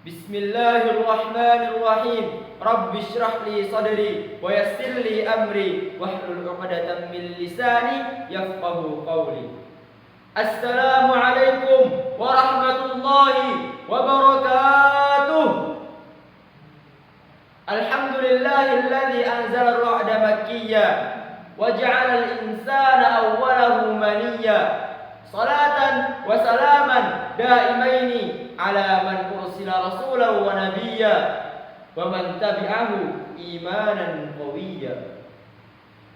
Bismillahirrahmanirrahim. Rabbi shrah li sadri wa yassir li amri wahlul 'uqdatam min lisani yafqahu qawli. Assalamualaikum warahmatullahi wabarakatuh. Alhamdulillahilladzi anzala ar-ra'da makkiyya wa ja'ala al-insana awwalahu maniyya. Salatan wa salaman daimaini ala man ursila rasulan wa nabiyya wa man tabi'ahu imanan qawiyya.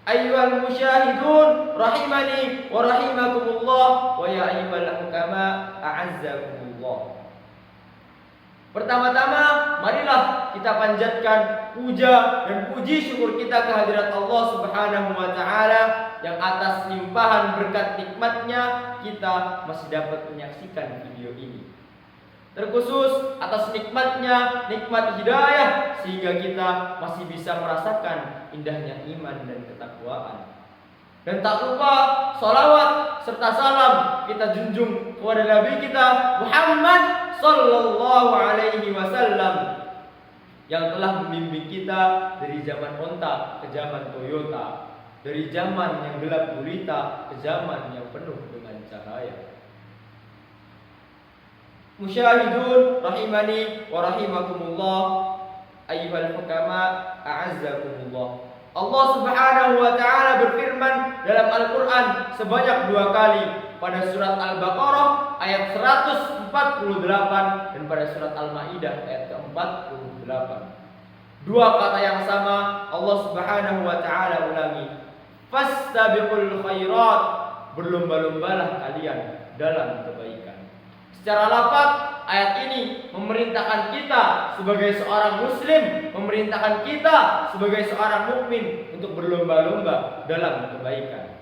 Ayyuhal musyahidun rahimani wa rahimakumullah wa ya ayyuhal hukama a'azzakumullah. Pertama-tama marilah kita panjatkan puja dan puji syukur kita kehadirat Allah Subhanahu wa taala yang atas limpahan berkat nikmatnya kita masih dapat menyaksikan video ini. Terkhusus atas nikmatnya, nikmat hidayah, sehingga kita masih bisa merasakan indahnya iman dan ketakwaan. Dan tak lupa salawat serta salam kita junjung kepada Nabi kita Muhammad sallallahu alaihi wasallam yang telah membimbing kita dari zaman onta ke zaman Toyota, dari zaman yang gelap gulita ke zaman yang penuh dengan cahaya. Musyahidun rahimani wa rahimakumullah, ayyuhal hukama a'azzakumullah. Allah Subhanahu wa taala berfirman dalam Al-Qur'an sebanyak 2 kali, pada surat Al-Baqarah ayat 148 dan pada surat Al-Maidah ayat ke-48. 2 kata yang sama Allah Subhanahu wa taala ulangi. Fastabiqul khairat, berlomba-lombalah kalian dalam kebaikan. Secara lafaz ayat ini memerintahkan kita sebagai seorang muslim, memerintahkan kita sebagai seorang mukmin untuk berlomba-lomba dalam kebaikan.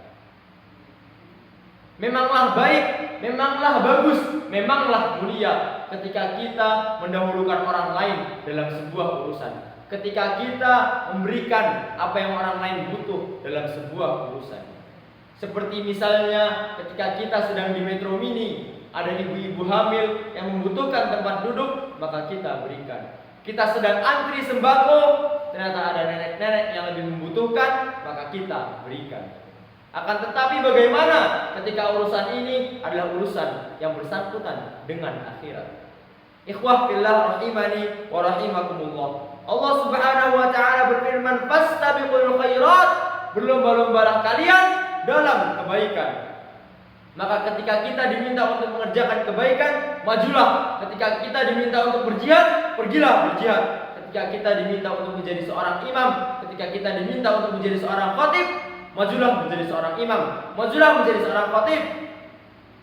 Memanglah baik, memanglah bagus, memanglah mulia ketika kita mendahulukan orang lain dalam sebuah urusan, ketika kita memberikan apa yang orang lain butuh dalam sebuah urusan. Seperti misalnya ketika kita sedang di Metro Mini, ada ibu-ibu hamil yang membutuhkan tempat duduk, maka kita berikan. Kita sedang antri sembako, ternyata ada nenek-nenek yang lebih membutuhkan, maka kita berikan. Akan tetapi bagaimana ketika urusan ini adalah urusan yang bersangkutan dengan akhirat? Ikhwah fillah rahimani wa rahimakumullah. Allah Subhanahu wa taala berfirman, "Fastabiqul khairat", berlomba-lombalah kalian dalam kebaikan. Maka ketika kita diminta untuk mengerjakan kebaikan, majulah. Ketika kita diminta untuk berjihad, pergilah berjihad. Ketika kita diminta untuk menjadi seorang imam, ketika kita diminta untuk menjadi seorang khatib, majulah menjadi seorang imam, majulah menjadi seorang khatib.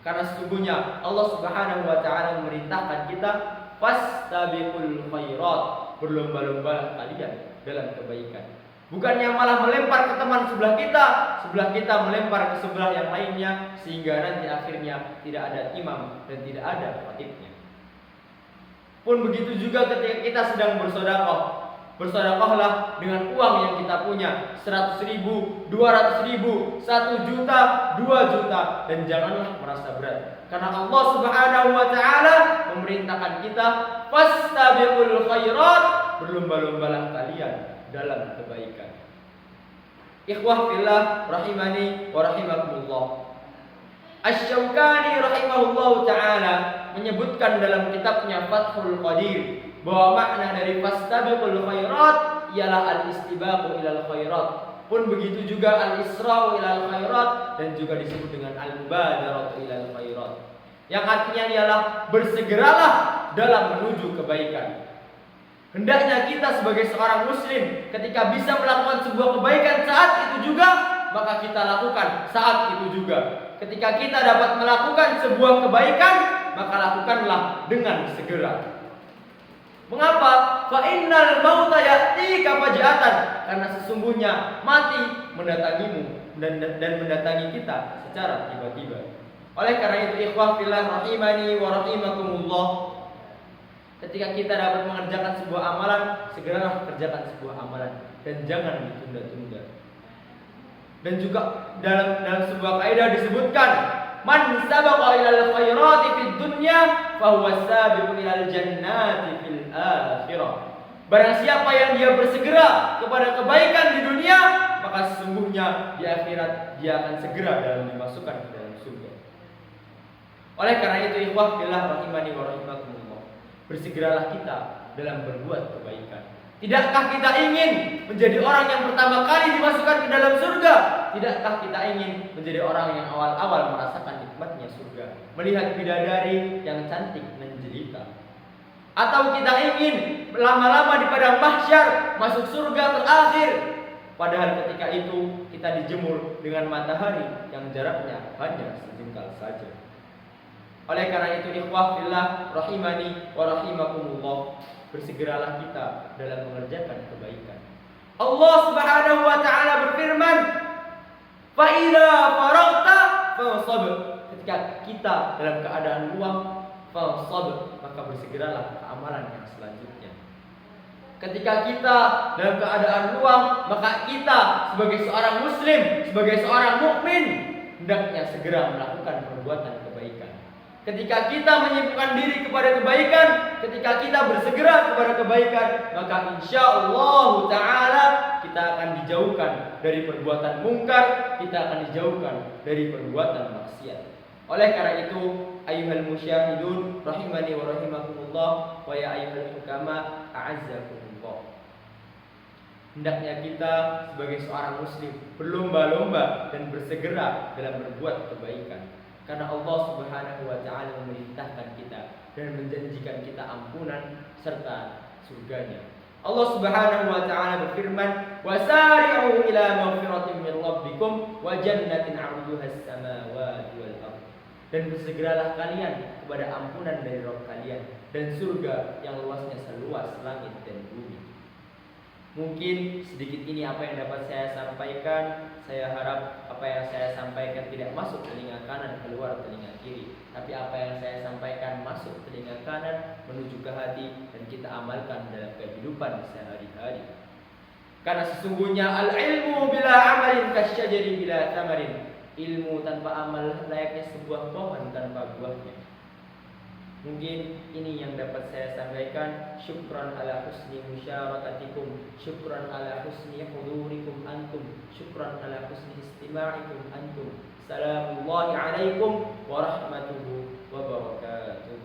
Karena sesungguhnya Allah Subhanahu wa taala memerintahkan kita, fastabiqul khairat, berlomba-lomba kalian dalam kebaikan. Bukannya malah melempar ke teman sebelah kita melempar ke sebelah yang lainnya, sehingga nanti akhirnya tidak ada imam dan tidak ada khatibnya. Pun begitu juga ketika kita sedang bersedekah. Bersedekahlah dengan uang yang kita punya, 100.000, 200.000, 1 juta, 2 juta, dan janganlah merasa berat. Karena Allah Subhanahu wa taala memerintahkan kita, fastabiqul khairat, berlomba-lombalah kalian dalam kebaikan. Ikhwah fillah rahimani wa rahimakumullah. Asy-Syaukani rahimahullahu taala menyebutkan dalam kitabnya Fathul Qadir bahwa makna dari fastabiqul khairat ialah al-istibaqu ilal khairat. Pun begitu juga al-isra'u ilal khairat, dan juga disebut dengan al-mubadaratu ilal khairat, yang artinya ialah bersegeralah dalam menuju kebaikan. Hendaknya kita sebagai seorang muslim ketika bisa melakukan sebuah kebaikan saat itu juga, maka kita lakukan saat itu juga. Ketika kita dapat melakukan sebuah kebaikan, maka lakukanlah dengan segera. Mengapa? Fa innal mauta ya'tika faja'atan, karena sesungguhnya mati mendatangimu dan mendatangi kita secara tiba-tiba. Oleh karena itu ikhwah fillah rahimani wa rahimakumullah, ketika kita dapat mengerjakan sebuah amalan, segeralah kerjakan sebuah amalan dan jangan ditunda-tunda. Dan juga dalam sebuah kaidah disebutkan, man sabaqa ilal khairati fid dunya fahuwa sabiqu ilal jannati fil akhirah. Barang siapa yang dia bersegera kepada kebaikan di dunia, maka sesungguhnya di akhirat dia akan segera dalam dimasukkan ke dalam surga. Oleh karena itu, ikhwah fillah rahimani wa rahimakumullah, bersegeralah kita dalam berbuat kebaikan. Tidakkah kita ingin menjadi orang yang pertama kali dimasukkan ke dalam surga? Tidakkah kita ingin menjadi orang yang awal-awal merasakan nikmatnya surga, melihat bidadari yang cantik dan jelita? Atau kita ingin lama-lama di padang mahsyar masuk surga terakhir, padahal ketika itu kita dijemur dengan matahari yang jaraknya hanya sejengkal saja. Oleh karena itu, ikhwah fillah rahimani wa rahimakumullah, bersegeralah kita dalam mengerjakan kebaikan. Allah Subhanahu wa taala berfirman, "Fa idza faraghta fansab." Ketika kita dalam keadaan luang, fansab, maka bersegeralah ke amalan yang selanjutnya. Ketika kita dalam keadaan luang, maka kita sebagai seorang muslim, sebagai seorang mukmin, hendaknya segera melakukan perbuatan kebaikan. Ketika kita menyibukkan diri kepada kebaikan, ketika kita bersegera kepada kebaikan, maka insyaallah ta'ala kita akan dijauhkan dari perbuatan mungkar, kita akan dijauhkan dari perbuatan maksiat. Oleh karena itu, ayyuhal musyahidun rahimani wa rahimakumullah, wa ya ayyuhal hukama a'azzakumullah, hendaknya kita sebagai seorang muslim berlomba-lomba dan bersegera dalam berbuat kebaikan. Karena Allah Subhanahu wa taala memerintahkan kita dan menjanjikan kita ampunan serta surganya. Allah Subhanahu wa taala berfirman, "Wasari'u ila maghfiratin min rabbikum wa jannatin 'arduha as-samawati wal ardh." Dan bersegeralah kalian kepada ampunan dari Rabb kalian dan surga yang luasnya seluas langit dan bumi. Mungkin sedikit ini apa yang dapat saya sampaikan. Saya harap apa yang saya sampaikan tidak masuk telinga kanan keluar telinga kiri, tapi apa yang saya sampaikan masuk telinga kanan menuju ke hati dan kita amalkan dalam kehidupan sehari-hari. Karena sesungguhnya al-ilmu bila amalin kasyajari bila tamarin. Ilmu tanpa amal layaknya sebuah pohon tanpa buahnya. Mungkin ini yang dapat saya sampaikan. Syukran ala husni musyarakatikum, syukran ala husni hudurikum antum, syukran ala husni istima'ikum antum. Assalamualaikum warahmatullahi wabarakatuh.